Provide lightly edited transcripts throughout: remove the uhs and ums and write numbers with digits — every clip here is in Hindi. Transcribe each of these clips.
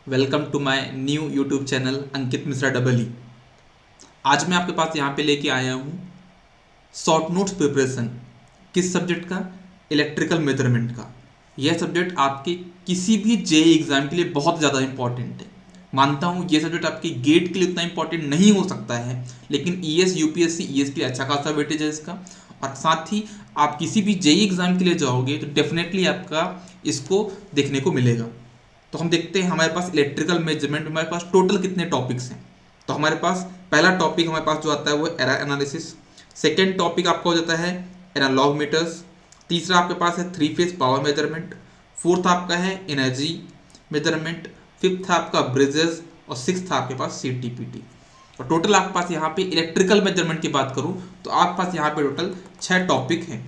Welcome to my new YouTube channel Ankit Mishra double E. आज मैं आपके पास यहाँ पे लेके आया हूँ शॉर्ट नोट्स प्रिपरेशन। किस सब्जेक्ट का? इलेक्ट्रिकल मेजरमेंट का। यह सब्जेक्ट आपके किसी भी जेई एग्जाम के लिए बहुत ज़्यादा इंपॉर्टेंट है। मानता हूँ ये सब्जेक्ट आपके गेट के लिए उतना इंपॉर्टेंट नहीं हो सकता है, लेकिन ईएस यूपीएससी ईएस के लिए अच्छा खासा वेटेज है इसका। और साथ ही आप किसी भी जेई एग्जाम के लिए जाओगे तो डेफिनेटली आपका इसको देखने को मिलेगा। तो हम देखते हैं हमारे पास इलेक्ट्रिकल मेजरमेंट में हमारे पास टोटल कितने टॉपिक्स हैं। तो हमारे पास पहला टॉपिक हमारे पास जो आता है वो एरर एनालिसिस। सेकेंड टॉपिक आपका हो जाता है एनालॉग मीटर्स। तीसरा आपके पास है three phase power measurement. Fourth आपका है एनर्जी मेजरमेंट। फिफ्थ आपका ब्रिजेस। और सिक्स्थ आपके पास सीटीपीटी। और टोटल आपके पास यहाँ पे इलेक्ट्रिकल मेजरमेंट की बात करूँ तो आपके पास यहाँ पे टोटल 6 टॉपिक हैं।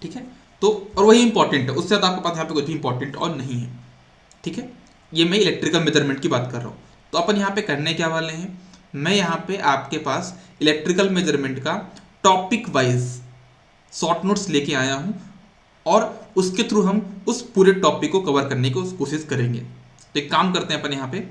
ठीक है, तो और वही इंपॉर्टेंट है, उससे ज़्यादा आपके पास यहाँ पे कुछ भी इंपॉर्टेंट और नहीं है। ठीक है, ये मैं इलेक्ट्रिकल मेजरमेंट की बात कर रहा हूँ। तो अपन यहाँ पे करने क्या वाले हैं, मैं यहाँ पे आपके पास इलेक्ट्रिकल मेजरमेंट का टॉपिक वाइज शॉर्ट नोट्स लेके आया हूँ और उसके थ्रू हम उस पूरे टॉपिक को कवर करने की कोशिश करेंगे। तो एक काम करते हैं अपन यहाँ पे,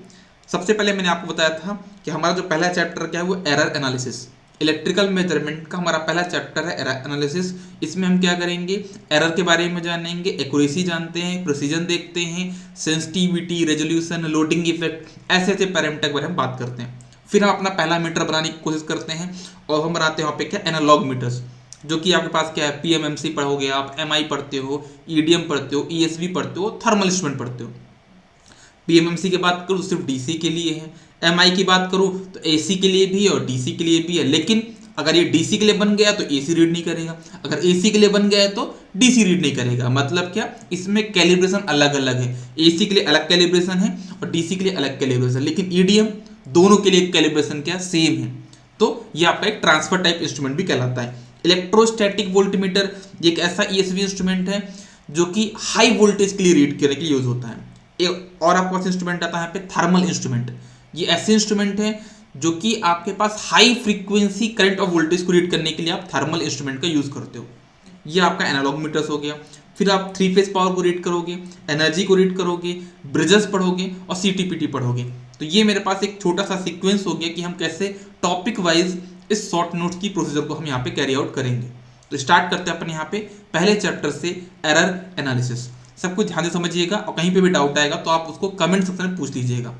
सबसे पहले मैंने आपको बताया था कि हमारा जो पहला चैप्टर क्या है वो एरर एनालिसिस। इलेक्ट्रिकल मेजरमेंट का हमारा पहला चैप्टर है एरर एनालिसिस। इसमें हम क्या करेंगे, एरर के बारे में जानेंगे, एक्यूरेसी जानते हैं, प्रिसीजन देखते हैं, सेंसिटिविटी, रेजोल्यूशन, लोडिंग इफेक्ट, ऐसे ऐसे पैरामीटर के बारे में बात करते हैं। फिर हम अपना पहला मीटर बनाने की कोशिश करते हैं और हम बनाते हैं वहाँ पे क्या, एनालॉग मीटर्स, जो कि आपके पास क्या है, पीएमएमसी पढ़ोगे आप, एमआई पढ़ते हो, ईडीएम पढ़ते हो, ईएसवी पढ़ते हो, थर्मल इंस्ट्रूमेंट पढ़ते हो। पीएमएमसी की बात करूँ तो सिर्फ डीसी के लिए है, एमआई की बात करूँ तो एसी के लिए भी है और डीसी के लिए भी है। लेकिन अगर ये डीसी के लिए बन गया तो एसी रीड नहीं करेगा, अगर एसी के लिए बन गया है तो डीसी रीड नहीं करेगा। मतलब क्या, इसमें कैलिब्रेशन अलग अलग है, एसी के लिए अलग कैलिब्रेशन है और डीसी के लिए अलग कैलिब्रेशन। लेकिन ईडीएम दोनों के लिए कैलिब्रेशन क्या सेम है। तो ये आपका एक ट्रांसफर टाइप इंस्ट्रूमेंट भी कहलाता है। इलेक्ट्रोस्टैटिक वोल्टमीटर ये एक ऐसा ईएसवी इंस्ट्रूमेंट है जो कि हाई वोल्टेज के लिए रीड करने के लिए यूज होता है। एक और आपके पास इंस्ट्रूमेंट आता है यहाँ पे थर्मल इंस्ट्रूमेंट। ये ऐसे इंस्ट्रूमेंट है जो कि आपके पास हाई फ्रीक्वेंसी करंट और वोल्टेज को रीड करने के लिए आप थर्मल इंस्ट्रूमेंट का यूज करते हो। ये आपका एनालॉग मीटर्स हो गया। फिर आप थ्री फेज पावर को रीड करोगे, एनर्जी को रीड करोगे, ब्रिजेस पढ़ोगे और सीटीपीटी पढ़ोगे। तो ये मेरे पास एक छोटा सा सीक्वेंस हो गया कि हम कैसे टॉपिक वाइज इस शॉर्ट नोट्स की प्रोसीजर को हम यहाँ पे कैरी आउट करेंगे। तो स्टार्ट करते हैं अपन यहाँ पे पहले चैप्टर से, एरर एनालिसिस। सब कुछ ध्यान से समझिएगा और कहीं पे भी डाउट आएगा तो आप उसको कमेंट सेक्शन में पूछ लीजिएगा।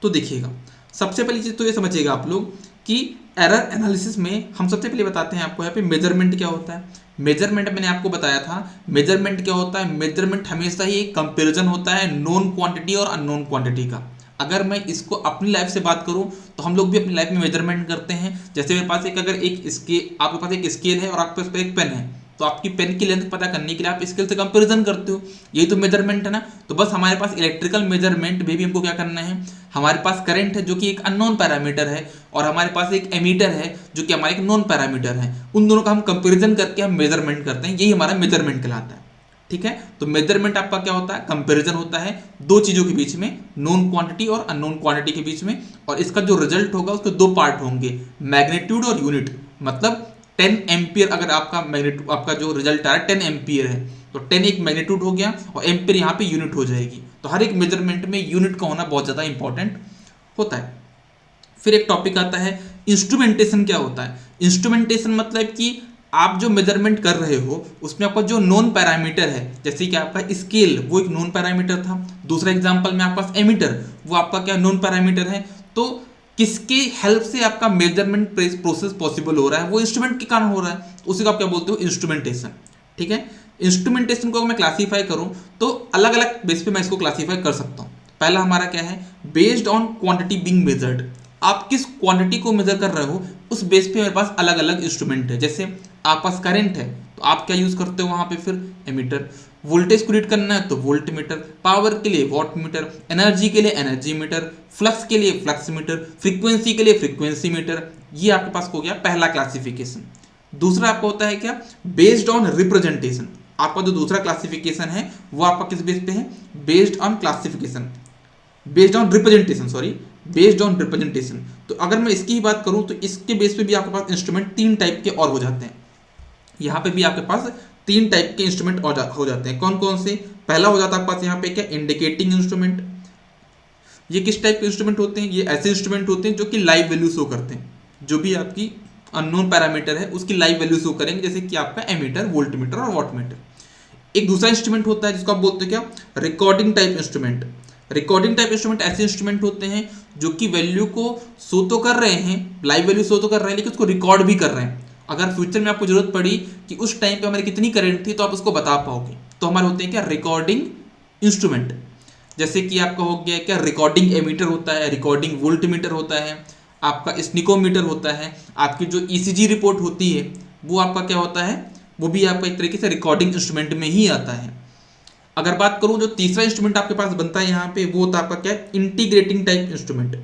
तो देखिएगा, सबसे पहली चीज तो ये समझिएगा आप लोग कि एरर एनालिसिस में हम सबसे पहले बताते हैं आपको यहाँ पे मेजरमेंट क्या होता है। मेजरमेंट मैंने आपको बताया था, मेजरमेंट क्या होता है। मेजरमेंट हमेशा ही एक कंपैरिजन होता है नोन क्वांटिटी और अननोन क्वांटिटी का। अगर मैं इसको अपनी लाइफ से बात करूं तो हम लोग भी अपनी लाइफ में मेजरमेंट करते हैं। जैसे मेरे पास एक अगर एक स्केल, आपके पास एक स्केल है और आपके पास एक पेन है, तो आपकी पेन की लेंथ पता करने के लिए आप स्केल से कंपैरिजन करते हो, यही तो मेजरमेंट है ना। तो बस हमारे पास इलेक्ट्रिकल मेजरमेंट में भी हमको क्या करना है, हमारे पास करंट है जो कि एक अननोन पैरामीटर है और हमारे पास एक एमीटर है जो कि हमारा एक नोन पैरामीटर है। उन दोनों का हम कंपैरिजन करके हम मेजरमेंट करते हैं, यही हमारा मेजरमेंट कहलाता है। ठीक है, तो मेजरमेंट आपका क्या होता है, कंपैरिजन होता है दो चीजों के बीच में, नोन क्वांटिटी और अननोन क्वांटिटी के बीच में। और इसका जो रिजल्ट होगा उसके दो पार्ट होंगे, मैग्नीट्यूड और यूनिट। मतलब 10 एम्पियर अगर आपका मैग्नीट्यूड, आपका जो रिजल्ट आ रहा है 10 एम्पियर है तो 10 एक मैग्नीट्यूड हो गया और एम्पियर यहाँ पे यूनिट हो जाएगी। तो हर एक मेजरमेंट में यूनिट का होना बहुत ज़्यादा इंपॉर्टेंट होता है। फिर एक टॉपिक आता है इंस्ट्रूमेंटेशन। क्या होता है इंस्ट्रूमेंटेशन, मतलब कि आप जो मेजरमेंट कर रहे हो उसमें आपका जो नोन पैरामीटर है, जैसे कि आपका स्केल वो एक नोन पैरामीटर था, दूसरा एग्जांपल में आपके पास एमीटर वो आपका क्या नोन पैरामीटर है। तो किसके हेल्प से आपका मेजरमेंट प्रोसेस पॉसिबल हो रहा है, वो इंस्ट्रूमेंट के कारण हो रहा है, उसी को आप क्या बोलते हो, इंस्ट्रूमेंटेशन। ठीक है, इंस्ट्रूमेंटेशन को अगर मैं क्लासीफाई करूं तो अलग अलग बेस पे मैं इसको क्लासीफाई कर सकता हूं। पहला हमारा क्या है, based on quantity being measured. आप किस क्वांटिटी को मेजर कर रहे हो उस बेस पे मेरे पास अलग अलग इंस्ट्रूमेंट है। जैसे आपके पास करंट है तो आप क्या यूज करते हो वहां पे, फिर एमीटर। वोल्टेज को रीड करना है तो वोल्ट मीटर, पावर के लिए वॉट मीटर, एनर्जी के लिए एनर्जी मीटर, फ्लक्स के लिए फ्लक्स मीटर, फ्रीक्वेंसी के लिए फ्रीक्वेंसी मीटर। ये आपके पास हो गया पहला क्लासिफिकेशन। दूसरा आपका होता है क्या, बेस्ड ऑन रिप्रेजेंटेशन। आपका जो दूसरा क्लासिफिकेशन है वो आपका किस बेस पे है, based on classification, based on representation, sorry, based on representation. तो अगर मैं इसकी ही बात करूं तो इसके बेस पे भी आपके पास इंस्ट्रूमेंट तीन टाइप के और हो जाते हैं। यहाँ पे भी आपके पास तीन टाइप के इंस्ट्रूमेंट हो जाते हैं। कौन कौन से, पहला हो जाता है आपके पास यहाँ पे क्या, इंडिकेटिंग इंस्ट्रूमेंट। ये किस टाइप के इंस्ट्रूमेंट होते हैं, ये ऐसे इंस्ट्रूमेंट होते हैं जो कि लाइव वैल्यू शो करते हैं, जो भी आपकी अननोन पैरामीटर है उसकी लाइव वैल्यू शो करेंगे, जैसे कि आपका एमीटर, वोल्टमीटर और वॉटमीटर। एक दूसरा इंस्ट्रूमेंट होता है जिसको आप बोलते हैं क्या, recording type instrument. Recording type instrument ऐसे इंस्ट्रूमेंट होते हैं जो कि वैल्यू को शो तो कर रहे हैं, लाइव वैल्यू शो तो कर रहे हैं, लेकिन उसको रिकॉर्ड भी कर रहे हैं। अगर फ्यूचर में आपको जरूरत पड़ी कि उस टाइम पे हमारी कितनी करंट थी तो आप उसको बता पाओगे, तो हमारे होते हैं क्या, रिकॉर्डिंग इंस्ट्रूमेंट। जैसे कि आपका हो गया क्या, रिकॉर्डिंग एमीटर होता है, रिकॉर्डिंग वोल्टमीटर होता है, आपका स्निकोमीटर होता है, आपकी जो ईसीजी रिपोर्ट होती है वो आपका क्या होता है, वो भी आपका एक तरीके से रिकॉर्डिंग इंस्ट्रूमेंट में ही आता है। अगर बात करूं जो तीसरा इंस्ट्रूमेंट आपके पास बनता है यहाँ पे, वो होता है आपका क्या, integrating type instrument.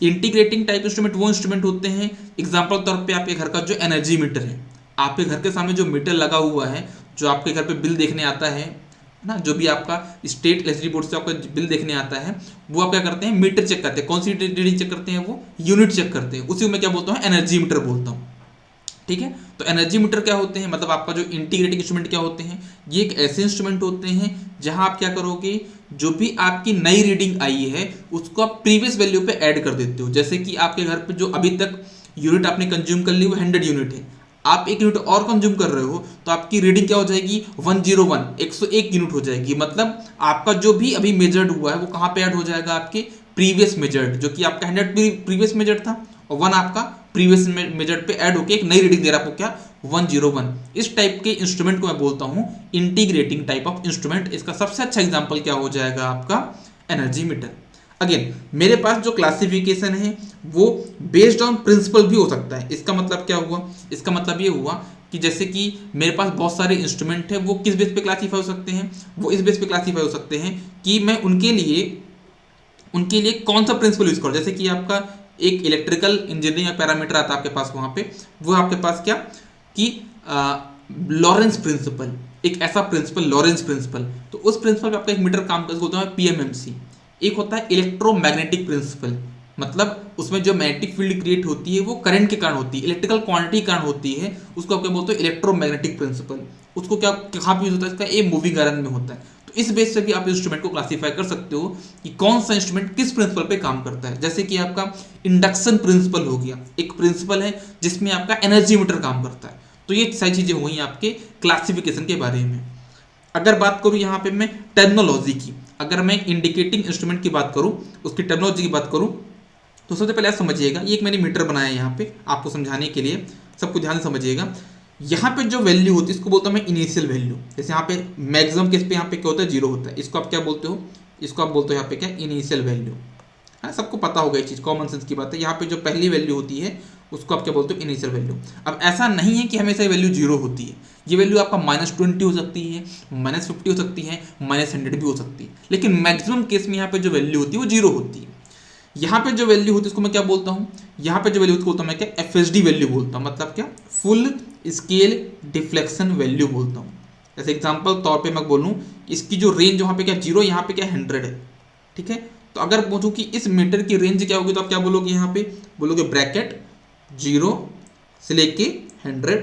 Integrating type instrument वो इंस्ट्रूमेंट होते हैं, एग्जांपल तौर पे आपके घर का जो एनर्जी मीटर है, आपके घर के सामने जो मीटर लगा हुआ है, जो आपके घर पे बिल देखने आता है ना, जो भी आपका स्टेट इलेक्ट्रिसिटी बोर्ड से आपका बिल देखने आता है, वो आप क्या करते हैं, मीटर चेक करते हैं। कौन सी रीडिंग चेक करते हैं, वो यूनिट चेक करते हैं, उसी को मैं क्या बोलता हूँ, एनर्जी मीटर बोलता हूँ। ठीक है, तो एनर्जी मीटर क्या होते हैं, मतलब आपका जो इंटीग्रेटिंग इंस्ट्रूमेंट क्या होते हैं, ये एक ऐसे इंस्ट्रूमेंट होते हैं जहां आप क्या करोगे, जो भी आपकी नई रीडिंग आई है उसको आप प्रीवियस वैल्यू पे ऐड कर देते हो। जैसे कि आपके घर पे जो अभी तक यूनिट आपने कंज्यूम कर ली वो 100 यूनिट है, आप एक यूनिट और कंज्यूम कर रहे हो तो आपकी रीडिंग क्या हो जाएगी, 101, 101 यूनिट हो जाएगी। मतलब आपका जो भी अभी मेजर्ड हुआ है वो कहाँ पे ऐड हो जाएगा, आपके प्रीवियस मेजर्ड, जो कि आपका 100 प्रीवियस मेजर्ड था और 1 आपका प्रीवियस मेजर्ड पे ऐड होके एक नई रीडिंग दे रहा है आपको क्या, 101। इस टाइप के इंस्ट्रूमेंट को मैं बोलता हूं इंटीग्रेटिंग टाइप ऑफ इंस्ट्रूमेंट। इसका सबसे अच्छा एग्जांपल क्या हो जाएगा, आपका एनर्जी मीटर। अगेन मेरे पास जो क्लासिफिकेशन है वो बेस्ड ऑन प्रिंसिपल भी हो सकता है। इसका मतलब क्या हुआ, इसका मतलब ये हुआ कि जैसे कि मेरे पास बहुत सारे इंस्ट्रूमेंट है, वो किस बेस पे क्लासीफाई हो सकते हैं, वो इस बेस पे क्लासीफाई हो सकते हैं कि मैं उनके लिए कौन सा प्रिंसिपल यूज करूं। जैसे कि आपका एक इलेक्ट्रिकल इंजीनियरिंग पैरामीटर आता है आपके पास वहां पे, वो आपके पास क्या कि लॉरेंस प्रिंसिपल, एक ऐसा प्रिंसिपल लॉरेंस प्रिंसिपल। तो उस प्रिंसिपल पे आपका एक मीटर काम करता है, होता है पीएमएमसी। एक होता है इलेक्ट्रोमैग्नेटिक प्रिंसिपल, मतलब उसमें जो मैग्नेटिक फील्ड क्रिएट होती है वो करंट के कारण होती है, इलेक्ट्रिकल क्वांटिटी के कारण होती है, उसको आप क्या बोलते हो, इलेक्ट्रोमैग्नेटिक प्रिंसिपल। उसको क्या कहाँ पे यूज होता है, इसका ए मूविंग आयरन में होता है। तो इस बेस से भी आप इंस्ट्रूमेंट को क्लासीफाई कर सकते हो कि कौन सा इंस्ट्रूमेंट किस प्रिंसिपल पे काम करता है। जैसे कि आपका इंडक्शन प्रिंसिपल हो गया, एक प्रिंसिपल है जिसमें आपका एनर्जी मीटर काम करता है। तो ये सारी चीजें हुई आपके क्लासिफिकेशन के बारे में। अगर बात करूं यहाँ पे मैं टर्मिनोलॉजी की, अगर मैं इंडिकेटिंग इंस्ट्रूमेंट की बात करूं, उसकी टर्मिनोलॉजी की बात करूं, तो सबसे पहले आप समझिएगा, ये एक मैंने मीटर बनाया है यहाँ पे आपको समझाने के लिए, सबको ध्यान से समझिएगा। यहाँ पे जो वैल्यू होती है इसको बोलता हूँ मैं इनिशियल वैल्यू। जैसे यहाँ पे मैक्सिमम केस पे यहाँ पे क्या होता है, 0 होता है, इसको आप क्या बोलते हो, इसको आप बोलते हो यहाँ पे क्या, इनिशियल वैल्यू है। सबको पता होगा ये चीज़, कॉमन सेंस की बात है। यहाँ पे जो पहली वैल्यू होती है उसको आप क्या बोलते हो, इनिशियल वैल्यू। अब ऐसा नहीं है कि हमेशा वैल्यू 0 होती है, ये वैल्यू आपका -20 हो सकती है, -50 हो सकती है, -100 भी हो सकती है, लेकिन मैक्सिमम केस में यहाँ पे जो वैल्यू होती है वो 0 होती है। यहाँ पे जो वैल्यू होती है उसको मैं क्या बोलता हूँ, यहाँ पे जो वैल्यू बोलता हूँ मैं क्या, एफएसडी वैल्यू बोलता हूँ, मतलब क्या, फुल स्केल डिफ्लेक्शन वैल्यू बोलता हूँ। जैसे एग्जांपल तौर पे मैं बोलूँ, इसकी जो रेंज वहाँ पे क्या 0, यहाँ पे क्या 100 है। ठीक है, तो अगर पूछूँ कि इस मीटर की रेंज क्या होगी, तो आप क्या बोलोगे, यहाँ पे बोलोगे ब्रैकेट 0 से लेके 100।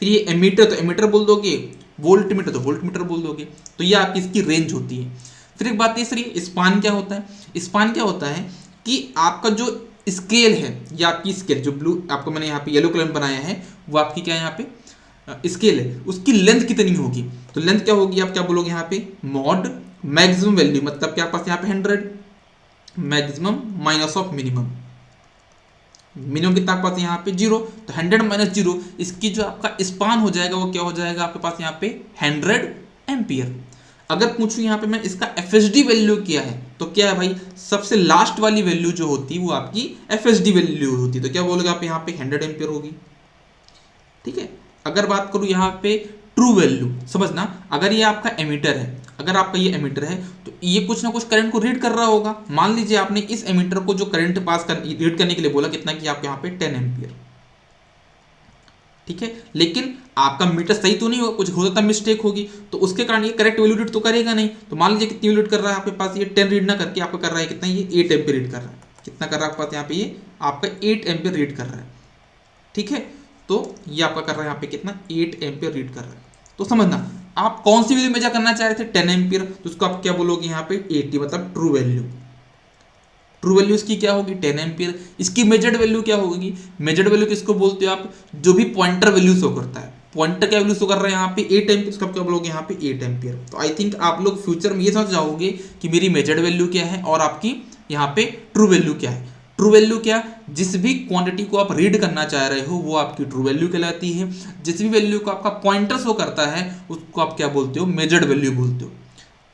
फिर ये एमीटर, तो एमीटर बोल दोगे, वोल्ट मीटर तो वोल्ट मीटर बोल दोगे। तो ये आपकी इसकी रेंज होती है। फिर एक बात तीसरी, स्पान क्या होता है। स्पान क्या होता है कि आपका जो स्केल है, या आपकी स्केल जो ब्लू आपको मैंने यहाँ पे येलो कलर में बनाया है, वो आपकी क्या है यहाँ पे स्केल है, उसकी लेंथ कितनी होगी। तो लेंथ क्या होगी, आप क्या बोलोगे यहाँ पे, मॉड मैक्सिमम वैल्यू, मतलब क्या पास यहाँ पे 100, maximum minus of minimum. Minimum कितना आपके पास यहाँ पे 0, तो 100 माइनस 0, इसकी जो आपका स्पान हो जाएगा वो क्या हो जाएगा आपके पास यहाँ पे 100 एम्पियर। अगर पूछूं यहाँ पे मैं इसका एफएसडी वैल्यू क्या है, तो क्या है भाई, सबसे लास्ट वाली वैल्यू जो होती है वो आपकी एफएसडी वैल्यू होती है। तो क्या बोलोगे आप यहाँ पे 100 एम्पियर होगी। ठीक है, अगर बात करूं यहाँ पे ट्रू वैल्यू, समझना, अगर ये आपका एमीटर है, अगर आपका ये एमीटर है तो ये कुछ ना कुछ करंट को रीड कर रहा होगा। मान लीजिए आपने इस एमीटर को जो करंट पास कर रीड करने के लिए बोला कितना, कि आपको यहाँ पे 10 एम्पियर। ठीक है, लेकिन आपका मीटर सही तो नहीं होगा, कुछ हो सकता है मिस्टेक होगी, तो उसके कारण ये करेक्ट वैल्यू रीड तो करेगा नहीं। तो मान लीजिए कितनी वैल्यू रीड कर रहा है आपके पास, ये 10 रीड ना करके आपका कर रहा है कितना, ये 8 एम्पियर रीड कर रहा है। कितना कर रहा है आपके पास यहाँ पे, ये आपका 8 एम्पियर रीड कर रहा है। ठीक है, तो ये आपका कर रहा है यहाँ पे कितना, 8 एम्पियर रीड कर रहा है। तो समझना, आप कौन सी वैल्यू मेजर करना चाह रहे थे, 10 एम्पियर, तो उसको आप क्या बोलोगे यहाँ पे 80, मतलब ट्रू वैल्यू। ट्रू वैल्यू इसकी क्या होगी 10 एम्पियर। इसकी मेजर्ड वैल्यू क्या होगी, मेजर्ड वैल्यू किसको बोलते हो आप, जो भी पॉइंटर वैल्यू शो करता है। पॉइंटर क्या वैल्यू शो कर रहा है यहाँ पे 8 एम्पियर, इसका क्या बोलोगे यहाँ पे 8 एम्पियर। तो आई थिंक आप लोग फ्यूचर में ये समझ जाओगे कि मेरी मेजर्ड वैल्यू क्या है और आपकी यहाँ पे ट्रू वैल्यू क्या है। ट्रू वैल्यू क्या, जिस भी क्वांटिटी को आप रीड करना चाह रहे हो वो आपकी ट्रू वैल्यू कहलाती है। जिस भी वैल्यू को आपका पॉइंटर शो करता है उसको आप क्या बोलते हो, मेजर्ड वैल्यू बोलते हो।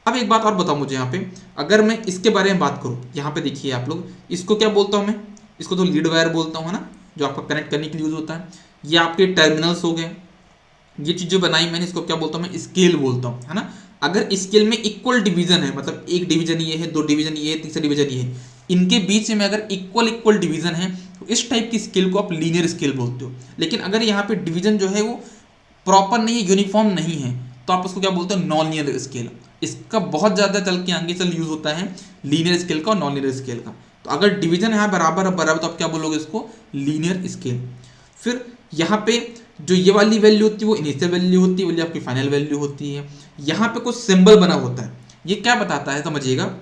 अब एक बात और बताओ मुझे यहाँ पे, अगर मैं इसके बारे में बात करूँ, यहाँ पे देखिए आप लोग, इसको क्या बोलता हूँ मैं, इसको तो लीड वायर बोलता हूँ, है ना, जो आपका कनेक्ट करने के लिए यूज होता है। ये आपके टर्मिनल्स हो गए, ये चीज जो बनाई मैंने इसको क्या बोलता हूँ मैं, स्केल बोलता हूँ, है ना। अगर स्केल में इक्वल डिवीजन है, मतलब एक डिवीजन ये है, दो डिवीजन ये है, तीसरा डिवीजन ये है, इनके बीच में अगर इक्वल इक्वल डिवीजन है तो इस टाइप की स्केल को आप लीनियर स्केल बोलते हो। लेकिन अगर यहाँ पे डिवीजन जो है वो प्रॉपर नहीं है, यूनिफॉर्म नहीं है, तो आप उसको क्या बोलते हो, नॉन लीनियर स्केल। इसका बहुत ज़्यादा चल के आगे चल यूज होता है लीनियर स्केल का और नॉन लीनियर स्केल का। तो अगर डिवीजन यहाँ बराबर बराबर तो आप क्या बोलोगे इसको, लीनियर स्केल। फिर यहाँ पे जो ये वाली वैल्यू होती है वो इनिशियल वैल्यू होती है, वो आपकी फाइनल वैल्यू होती है। यहाँ पे कुछ सिंबल बना होता है, ये क्या बताता है समझिएगा।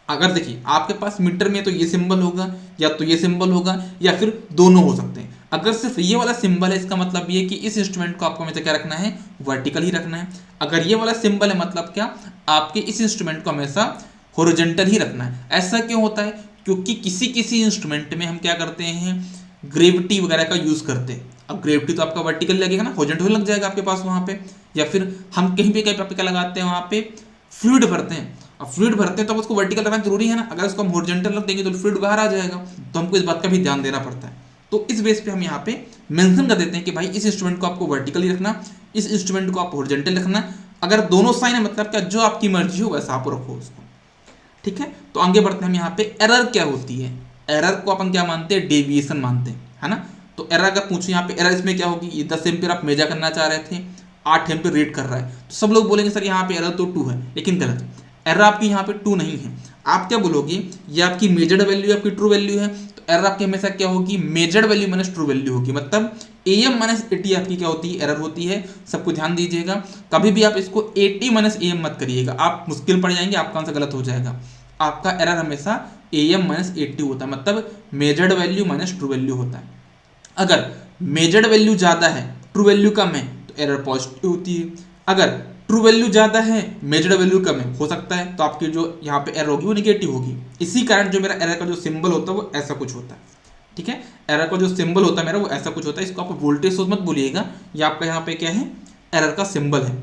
अगर देखिए आपके पास मीटर में तो ये सिंबल होगा, या तो ये सिंबल होगा, या फिर दोनों हो सकते हैं। अगर सिर्फ ये वाला सिंबल है इसका मतलब ये कि इस इंस्ट्रूमेंट को आपको हमेशा क्या रखना है, वर्टिकल ही रखना है। अगर ये वाला सिंबल है मतलब क्या, आपके इस इंस्ट्रूमेंट को हमेशा हॉरिजॉन्टल ही रखना है। ऐसा क्यों होता है, क्योंकि किसी किसी इंस्ट्रूमेंट में हम क्या करते हैं, ग्रेविटी वगैरह का यूज करते हैं। अब ग्रेविटी तो आपका वर्टिकल लगेगा ना, हॉरिजॉन्टल लग जाएगा आपके पास वहां पे। या फिर हम कहीं पे क्या लगाते हैं, वहां पे फ्लूइड भरते हैं। अब फ्लूइड भरते हैं तो उसको वर्टिकल रखना जरूरी है ना, अगर उसको हम हॉरिजॉन्टल रख देंगे तो फ्लूइड बाहर आ जाएगा। तो हमको इस बात का भी ध्यान देना पड़ता है। तो इस बेस पे हम यहाँ पे मेंशन कर देते हैं कि भाई इस इंस्ट्रूमेंट को आपको वर्टिकली रखना, इस इंस्ट्रूमेंट को आप हॉरिजॉन्टल रखना। अगर दोनों साइन है मतलब क्या, जो आपकी मर्जी हो वैसा आप रखो उसको, ठीक है। तो आगे बढ़ते हैं हम यहाँ पे, एरर क्या होती है। एरर को अपन क्या मानते हैं, डेविएशन मानते हैं, है ना। तो एरर अगर पूछो यहाँ पे, एरर इसमें क्या होगी, ये 10 एम्पियर आप मेजर करना चाह रहे थे, 8 एम्पियर रीड कर रहा है, तो सब लोग बोलेंगे सर यहाँ पे एरर तो 2 है, लेकिन गलत। एरर आपकी यहाँ पे 2 नहीं है। आप क्या बोलोगे, ये आपकी मेजर्ड वैल्यू आपकी ट्रू वैल्यू है, तो एरर आपकी हमेशा क्या होगी, measured value minus true value होगी। मतलब AM माइनस 80 आपकी क्या होती है, एरर होती है। सबको ध्यान दीजिएगा, कभी भी आप इसको 80 माइनस AM मत करिएगा, आप मुश्किल पड़ जाएंगे, आपका आंसर गलत हो जाएगा। आपका एरर हमेशा AM माइनस 80 होता है, मतलब measured value minus true value होता है। अगर मेजर्ड वैल्यू ज़्यादा है, ट्रू वैल्यू कम है, तो एरर पॉजिटिव होती है। अगर ट्रू वैल्यू ज़्यादा है, मेजर्ड वैल्यू कम है, हो सकता है तो आपकी जो यहाँ पे एरर होगी वो निगेटिव होगी। इसी कारण जो मेरा एरर का जो सिंबल होता है वो ऐसा कुछ होता है, ठीक है। एरर का जो सिंबल होता है मेरा वो ऐसा कुछ होता है। इसको आप वोल्टेज सोर्स मत बोलिएगा, ये आपका यहाँ पे क्या है, एरर का सिंबल है,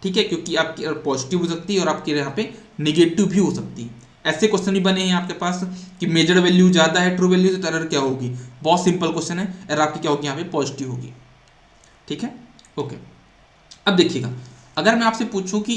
ठीक है। क्योंकि आपकी एरर पॉजिटिव हो सकती है और आपकी यहाँ पे निगेटिव भी हो सकती है। ऐसे क्वेश्चन भी बने हैं आपके पास कि मेजर्ड वैल्यू ज़्यादा है ट्रू वैल्यू से, तो एरर क्या होगी, बहुत सिंपल क्वेश्चन है, एरर आपकी क्या होगी यहाँ पे, पॉजिटिव होगी, ठीक है। ओके, अब देखिएगा, अगर मैं आपसे पूछूं कि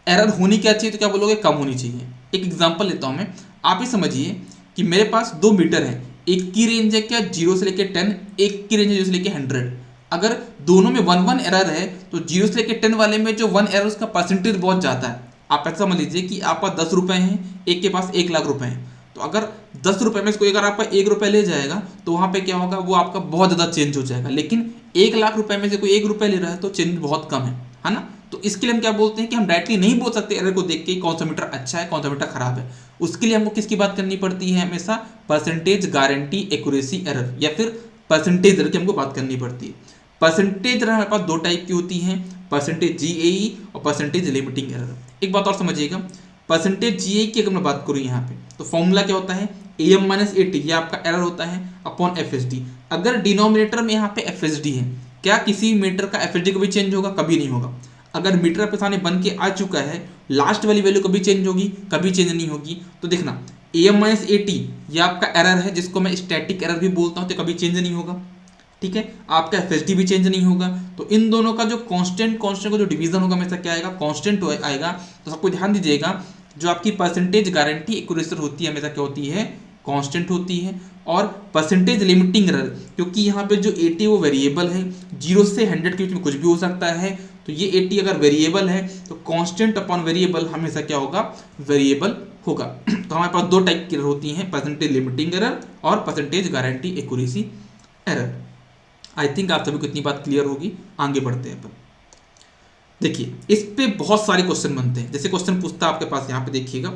एरर होनी क्या चाहिए तो क्या बोलोगे, कम होनी चाहिए। एक एग्जांपल लेता हूं मैं, आप ही समझिए कि मेरे पास 2 मीटर है, एक की रेंज है क्या 0 से लेके 10, एक की रेंज है 0 से लेके 100। अगर दोनों में 1 एरर है तो 0 से लेके 10 वाले में जो 1 एरर उसका परसेंटेज बहुत ज़्यादा है। आप ऐसा समझ लीजिए कि आपका 10 रुपये हैं, एक के पास 1 लाख रुपए हैं, तो अगर 10 रुपये में इसको अगर आपका 1 रुपये ले जाएगा तो वहाँ पे क्या होगा, वो आपका बहुत ज़्यादा चेंज हो जाएगा। लेकिन 1 लाख रुपए में से कोई 1 रुपये ले रहा है तो चेंज बहुत कम है ना। तो इसके लिए हम क्या बोलते हैं कि हम डायरेक्टली नहीं बोल सकते एरर को देख के कौन सा मीटर अच्छा है कौन सा मीटर खराब है। उसके लिए हमको किसकी बात करनी पड़ती है, हमेशा परसेंटेज गारंटी एक्यूरेसी एरर, या फिर परसेंटेज एरर की हमको बात करनी पड़ती है। परसेंटेज एरर हमारे पास 2 टाइप की होती हैं, परसेंटेज GAE और परसेंटेज लिमिटिंग एरर। एक बात और समझिएगा, परसेंटेज GAE की अगर मैं बात करूँ यहाँ पे तो फॉर्मूला क्या होता है, AM माइनस 80, ये आपका एरर होता है अपॉन FSD। अगर डिनोमिनेटर में यहाँ पे FSD है, क्या किसी मीटर का FSD कभी चेंज होगा, कभी नहीं होगा। अगर मीटर आपके सामने बन के आ चुका है, लास्ट वाली वैल्यू कभी चेंज होगी, कभी चेंज नहीं होगी। तो देखना AM माइनस 80 ये आपका एरर है, जिसको मैं स्टैटिक एरर भी बोलता हूँ, तो कभी चेंज नहीं होगा, ठीक है। आपका FSD भी चेंज नहीं होगा। तो इन दोनों का जो कांस्टेंट का जो डिवीजन होगा हमेशा क्या आएगा, कांस्टेंट आएगा। तो सबको ध्यान दीजिएगा, जो आपकी परसेंटेज गारंटी एक्यूरेसी होती है हमेशा क्या होती है, कांस्टेंट होती है। और परसेंटेज लिमिटिंग एरर, क्योंकि यहाँ पे जो 80 वो वेरिएबल है, 0 से 100 के बीच में कुछ भी हो सकता है, तो ये 80 अगर वेरिएबल है तो कांस्टेंट अपॉन वेरिएबल हमेशा क्या होगा, वेरिएबल होगा। तो हमारे पास 2 टाइप की एरर होती हैं, परसेंटेज लिमिटिंग एरर और percentage guarantee accuracy error. I think आप सभी को इतनी बात क्लियर होगी। आगे बढ़ते हैं अपन। देखिए इस पे बहुत सारे क्वेश्चन बनते हैं। जैसे क्वेश्चन पूछता है आपके पास यहाँ पे देखिएगा,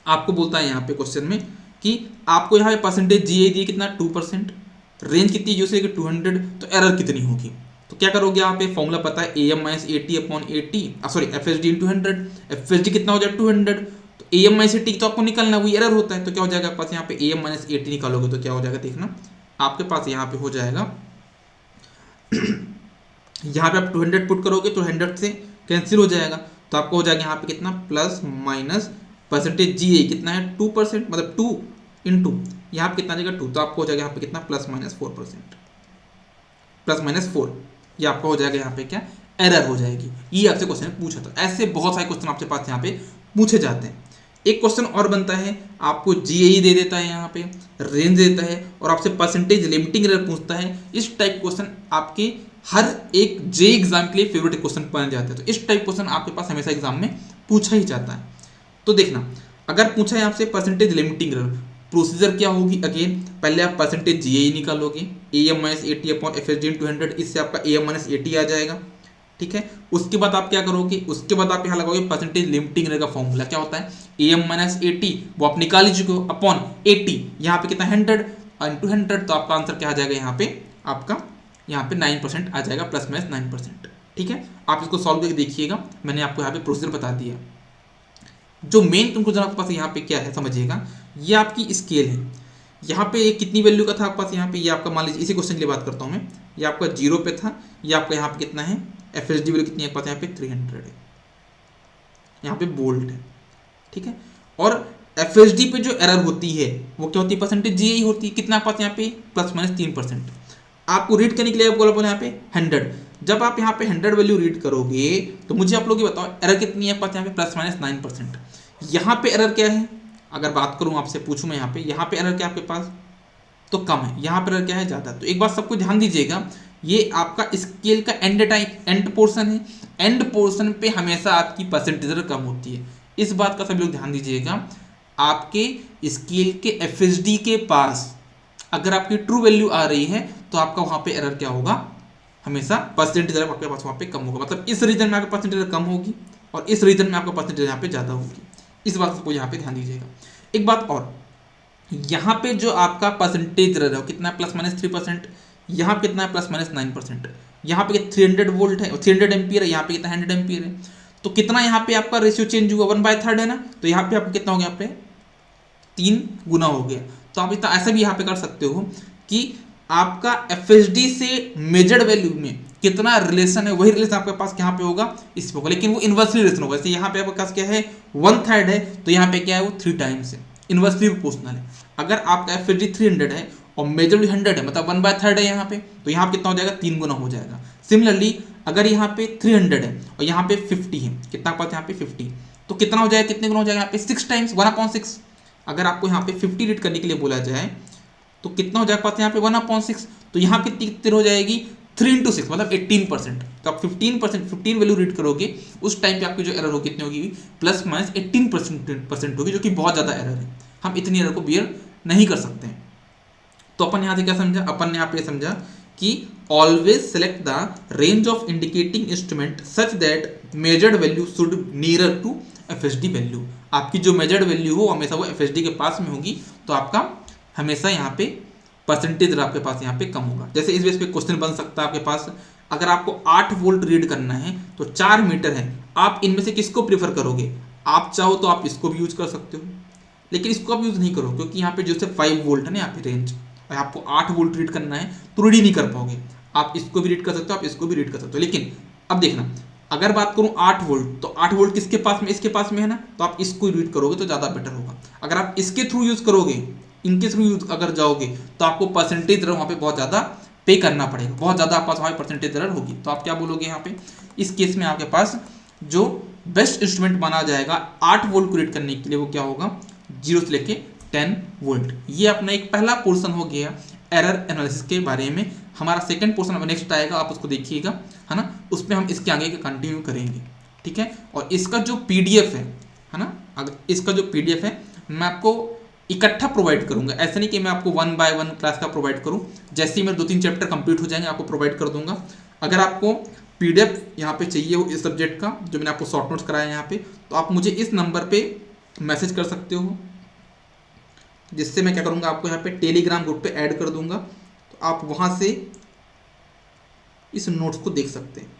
आपको बोलता है यहाँ पे क्वेश्चन में कि आपको यहाँ पे परसेंटेज जीए दिए कितना 2%, रेंज कितनी जो से 200, तो एरर कितनी होगी। तो क्या करोगे, यहाँ पे फॉर्मूला पता है A M minus A T upon A T, sorry F S D into 100, F S D कितना हो जाए 200, तो A M minus A T तो आपको निकलना, वही एरर होता है। तो क्या हो जाएगा आपके पास यहाँ पे A M minus A T निकालोगे तो क्या हो जाएगा, देखना आपके पास यहाँ पे हो जाएगा यहाँ पे आप 200 पुट करोगे तो 100 से कैंसिल हो जाएगा, तो आपको हो जाएगा यहाँ पे कितना प्लस माइनस परसेंटेज जी ए कितना है 2%, मतलब 2 इंटू यहाँ पे कितना आ जाएगा 2, तो आपको हो जाएगा यहाँ पे कितना प्लस माइनस 4%, प्लस माइनस 4, ये आपका हो जाएगा यहाँ पे क्या एरर हो जाएगी। ये आपसे क्वेश्चन पूछा था। ऐसे बहुत सारे क्वेश्चन आपके पास यहाँ पे पूछे जाते हैं। एक क्वेश्चन और बनता है, आपको जीएई दे देता है, यहाँ पे रेंज देता है और आपसे परसेंटेज लिमिटिंग एरर पूछता है। इस टाइप क्वेश्चन आपके हर एक जे एग्जाम के लिए फेवरेट क्वेश्चन बन जाते हैं। तो इस टाइप क्वेश्चन आपके पास हमेशा एग्जाम में पूछा ही जाता है। तो देखना, अगर पूछा है आपसे परसेंटेज लिमिटिंग एरर, प्रोसीजर क्या होगी, अगेन पहले आप परसेंटेज जीएई निकालोगे, A M minus A T upon F S D 200, इससे आपका A M minus A T आ जाएगा। ठीक है, उसके बाद आप क्या करोगे, उसके बाद आप यहाँ लगाओगे परसेंटेज लिमिटिंग एरर का फॉर्मूला क्या होता है, A M minus A T वो आप निकाल ही चुके हो अपॉन ए टी, यहाँ पे कितना 100 इंटू 100, तो आपका आंसर क्या आ जाएगा यहाँ पे, आपका यहाँ पे 9% आ जाएगा, प्लस माइनस 9%। ठीक है, आप इसको सॉल्व करके देखिएगा, मैंने आपको यहाँ पे प्रोसीजर बता दिया। जो मेन कंक्लूजन आपके पास यहाँ पे क्या है समझिएगा, ये आपकी स्केल है। यहाँ पे कितनी वैल्यू का था आपके पास, यहाँ पे ये आपका मान लीजिए इसी क्वेश्चन के लिए बात करता हूँ मैं, ये आपका 0 पे था, ये आपका यहाँ पे कितना है एफ एस डी वैल्यू कितनी है आपके पास यहाँ पे 300 है, यहाँ पे बोल्ट है। ठीक है, और एफ एस डी पे जो एरर होती है वो क्या होती है, परसेंटेज जी ही होती है, कितना आपके पास यहाँ पे प्लस माइनस 3%। आपको रीड करने के लिए आपको बोला यहाँ पे 100, जब आप यहाँ पे 100 वैल्यू रीड करोगे तो मुझे आप लोग ये बताओ एरर कितनी है आपके पास यहाँ पे प्लस माइनस 9%। यहाँ पे एरर क्या है, अगर बात करूँ आपसे पूछूँ मैं यहाँ पे एरर क्या आपके पास तो कम है, यहाँ पर एरर क्या है ज़्यादा। तो एक बात सबको ध्यान दीजिएगा, ये आपका स्केल का एंड पोर्शन है, एंड पोर्शन पे हमेशा आपकी परसेंटेज एरर कम होती है। इस बात का सभी लोग ध्यान दीजिएगा। आपके स्केल के एफ के पास अगर आपकी ट्रू वैल्यू आ रही है तो आपका वहाँ पे एरर क्या होगा, हमेशा परसेंटेज एरर आपके पास वहाँ पे कम होगा। मतलब इस रीजन में आपका परसेंटेज एरर कम होगी और इस रीजन में आपका परसेंटेज यहाँ पे ज़्यादा होगी। इस बात को यहाँ पे ध्यान दीजिएगा। एक बात और, यहाँ पे जो आपका परसेंटेज एरर है कितना है प्लस माइनस 3%, यहाँ पे कितना है प्लस माइनस 9%, यहाँ पे 300 वोल्ट है और 300 एम्पियर है, यहाँ पे कितना 100 एम्पियर है। तो कितना यहाँ पे आपका रेशियो चेंज हुआ 1/3 है ना, तो यहाँ पे आपको कितना हो गया, यहाँ पे 3 गुना हो गया। तो आप इतना ऐसा भी यहाँ पे कर सकते हो कि आपका एफ से मेजर्ड वैल्यू में कितना रिलेशन है, वही रिलेशन आपके पास यहाँ पे होगा इस पे होगा, लेकिन वो इन्वर्सली रिलेशन होगा। जैसे यहाँ पे आपके पास क्या है 1/3 है, तो यहाँ पे क्या है वो 3 टाइम्स है, इन्वर्सली प्रोपोर्शनल है। अगर आपका एफ 300 है और मेजर 100 है, मतलब 1/3 है यहाँ पे, तो यहाँ पे कितना हो जाएगा 3 गुना हो जाएगा। सिमिलरली अगर यहाँ पे 300 है और यहाँ पे 50 है, कितना पास यहाँ पे 50, तो कितना हो जाएगा, कितने गुना हो जाएगा यहाँ पे 6 टाइम्स 1/6। अगर आपको यहाँ पे 50 रीड करने के लिए बोला जाए तो कितना हो जाएगा पास यहाँ पे 1/6, तो यहाँ पे कितनी हो जाएगी 3 इंटू 6 मतलब 18%। तो आप 15 वैल्यू रीड करोगे उस टाइम पे आपकी जो एरर होगी कितनी होगी, प्लस माइनस 18% होगी, जो कि बहुत ज़्यादा एरर है। हम इतनी एरर को बियर नहीं कर सकते हैं। तो अपन यहाँ से क्या समझा, अपन ने यहाँ पे समझा कि always select the range of indicating instrument such that measured value should nearer to F value. आपकी जो मेजर्ड वैल्यू हो हमेशा वो एफ के पास में होगी, तो आपका हमेशा यहाँ पे परसेंटेज आपके पास यहाँ पे कम होगा। जैसे इस बेस पे क्वेश्चन बन सकता है आपके पास, अगर आपको 8 वोल्ट रीड करना है तो 4 मीटर है, आप इनमें से किसको प्रीफर करोगे। आप चाहो तो आप इसको भी यूज कर सकते हो, लेकिन इसको आप यूज नहीं करो क्योंकि यहाँ पे जो से 5 वोल्ट है ना यहाँ पे रेंज, और आपको 8 वोल्ट रीड करना है तो रीड ही नहीं कर पाओगे। आप इसको भी रीड कर सकते हो, आप इसको भी रीड कर सकते हो। लेकिन अब देखना, अगर बात करूं 8 वोल्ट, तो 8 वोल्ट किसके पास में, इसके पास में है ना, तो आप इसको रीड करोगे तो ज़्यादा बेटर होगा। अगर आप इसके थ्रू यूज़ करोगे, इनके थ्रू यूज अगर जाओगे, तो आपको परसेंटेज एरर वहाँ पे बहुत ज़्यादा पे करना पड़ेगा, बहुत ज़्यादा आपके पास वहाँ पे परसेंटेज एरर होगी। तो आप क्या बोलोगे यहाँ पे, इस केस में आपके पास जो बेस्ट इंस्ट्रूमेंट माना जाएगा 8 वोल्ट को रीड करने के लिए वो क्या होगा, 0 से लेके 10 वोल्ट। ये अपना एक पहला पोर्शन हो गया एरर एनालिसिस के बारे में। हमारा सेकंड पोर्शन अब नेक्स्ट आएगा, आप उसको देखिएगा, है ना, उसमें हम इसके आगे का कंटिन्यू करेंगे। ठीक है, और इसका जो पीडीएफ है ना, अगर इसका जो पीडीएफ है मैं आपको इकट्ठा प्रोवाइड करूंगा, ऐसा नहीं कि मैं आपको 1 बाय 1 क्लास का प्रोवाइड करूं। जैसे ही मेरे 2-3 चैप्टर कंप्लीट हो जाएंगे आपको प्रोवाइड कर दूंगा। अगर आपको PDF यहाँ पे चाहिए हो इस सब्जेक्ट का, जो मैंने आपको शॉर्ट नोट्स कराया है यहाँ पे, तो आप मुझे इस नंबर पे मैसेज कर सकते हो, जिससे मैं क्या करूँगा, आपको यहाँ पे टेलीग्राम ग्रुप पे ऐड कर दूंगा, तो आप वहाँ से इस नोट्स को देख सकते हैं।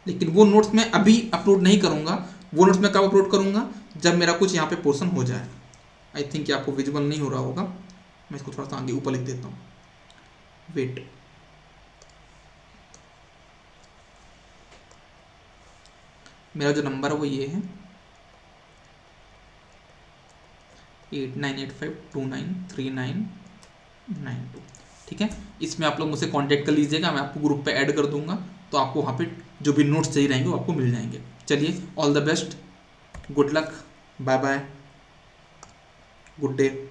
लेकिन वो नोट्स मैं अभी अपलोड नहीं करूँगा, वो नोट्स मैं कब अपलोड करूँगा, जब मेरा कुछ यहाँ पे पोर्शन हो जाए। आई थिंक आपको विजिबल नहीं हो रहा होगा, मैं इसको थोड़ा सा आगे ऊपर लिख देता हूँ, वेट। मेरा जो नंबर है वो ये है 8985293992। ठीक है, इसमें आप लोग मुझसे कांटेक्ट कर लीजिएगा, मैं आपको ग्रुप पे ऐड कर दूंगा, तो आपको वहाँ पे जो भी नोट्स चाहिए रहेंगे वो आपको मिल जाएंगे। चलिए, all the best, good luck, bye bye, good day.